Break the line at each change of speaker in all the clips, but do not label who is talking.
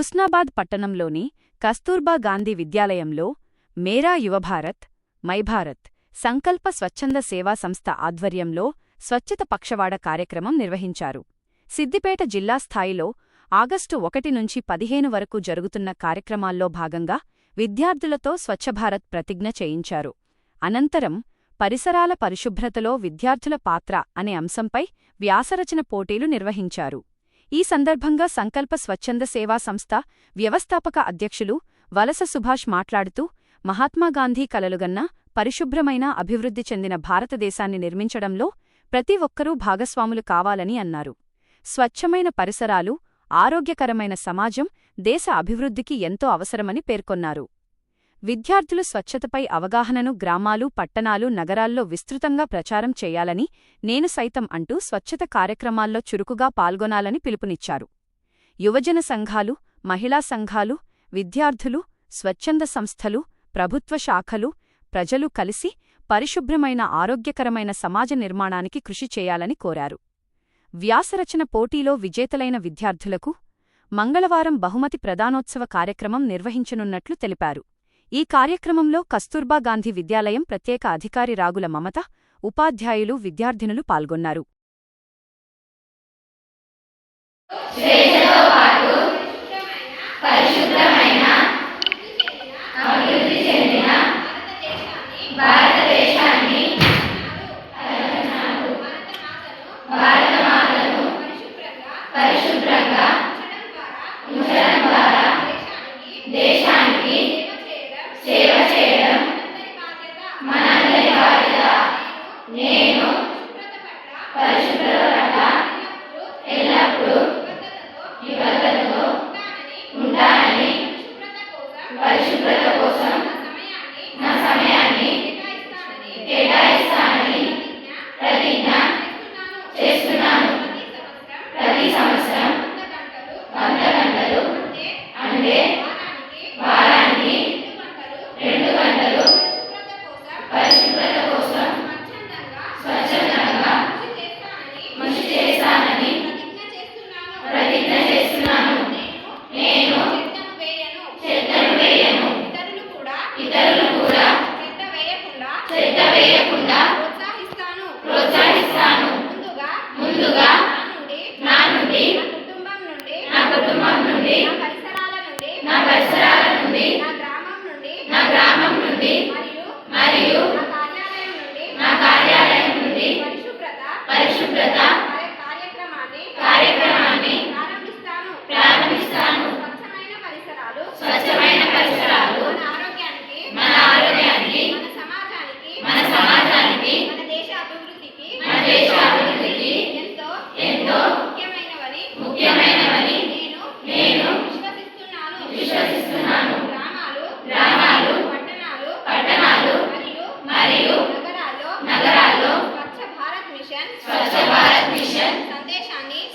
హుస్నాబాద్ పట్టణంలోని కస్తూర్బా గాంధీ విద్యాలయంలో మేరా యువభారత్ మైభారత్ సంకల్ప స్వచ్ఛంద సేవా సంస్థ ఆధ్వర్యంలో స్వచ్ఛత పక్షవాడ కార్యక్రమం నిర్వహించారు. సిద్దిపేట జిల్లా స్థాయిలో ఆగస్టు 1 నుంచి 15 వరకు జరుగుతున్న కార్యక్రమాల్లో భాగంగా విద్యార్థులతో స్వచ్ఛభారత్ ప్రతిజ్ఞ చేయించారు. అనంతరం పరిసరాల పరిశుభ్రతలో విద్యార్థుల పాత్ర అనే అంశంపై వ్యాసరచన పోటీలు నిర్వహించారు. ఈ సందర్భంగా సంకల్ప స్వచ్ఛంద సేవా సంస్థ వ్యవస్థాపక అధ్యక్షులు వలస సుభాష్ మాట్లాడుతూ, మహాత్మాగాంధీ కలలుగన్న పరిశుభ్రమైన అభివృద్ధి చెందిన భారతదేశాన్ని నిర్మించడంలో ప్రతి ఒక్కరూ భాగస్వాములు కావాలని అన్నారు. స్వచ్ఛమైన పరిసరాలు, ఆరోగ్యకరమైన సమాజం దేశ అభివృద్ధికి ఎంతో అవసరమని పేర్కొన్నారు. విద్యార్థులు స్వచ్ఛతపై అవగాహనను గ్రామాలు, పట్టణాలు, నగరాల్లో విస్తృతంగా ప్రచారం చేయాలని, నేను సైతం అంటూ స్వచ్ఛత కార్యక్రమాల్లో చురుకుగా పాల్గొనాలని పిలుపునిచ్చారు. యువజన సంఘాలు, మహిళా సంఘాలు, విద్యార్థులు, స్వచ్ఛంద సంస్థలు, ప్రభుత్వ శాఖలు, ప్రజలు కలిసి పరిశుభ్రమైన ఆరోగ్యకరమైన సమాజ నిర్మాణానికి కృషి చేయాలని కోరారు. వ్యాసరచన పోటీలో విజేతలైన విద్యార్థులకు మంగళవారం బహుమతి ప్రదానోత్సవ కార్యక్రమం నిర్వహించనున్నట్లు తెలిపారు. ఈ కార్యక్రమంలో కస్తూర్బా గాంధీ విద్యాలయం ప్రత్యేక అధికారి రాగుల మమత, ఉపాధ్యాయులు, విద్యార్థినులు పాల్గొన్నారు.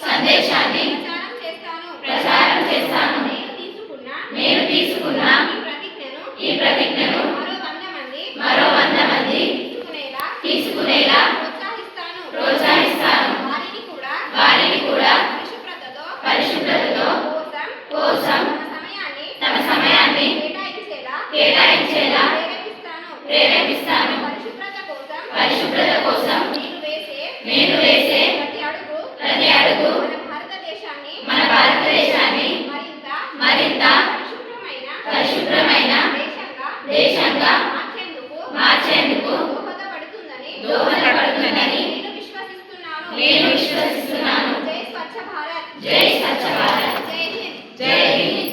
సందేశాన్ని ప్రచారం చేస్తాను. నేను తీసుకున్న ఈ ప్రతిజ్ఞను మరో 100 మంది తీసుకునేలా ప్రోత్సహిస్తాను. వారిని కూడా పరిశుభ్రతతో కోసం తమ సమయాన్ని కేటాయించేలా ప్రేరేపిస్తాను. పరిశుభ్రత కోసం నేను వేసే ప్రతి అడుగు మన భారతదేశాన్ని మరింత పరిశుభ్రమైన దేశంగా మార్చేందుకు దోహదపడుతుందని నేను విశ్వసిస్తున్నాను. జై స్వచ్ఛ భారత్. జై హింద్.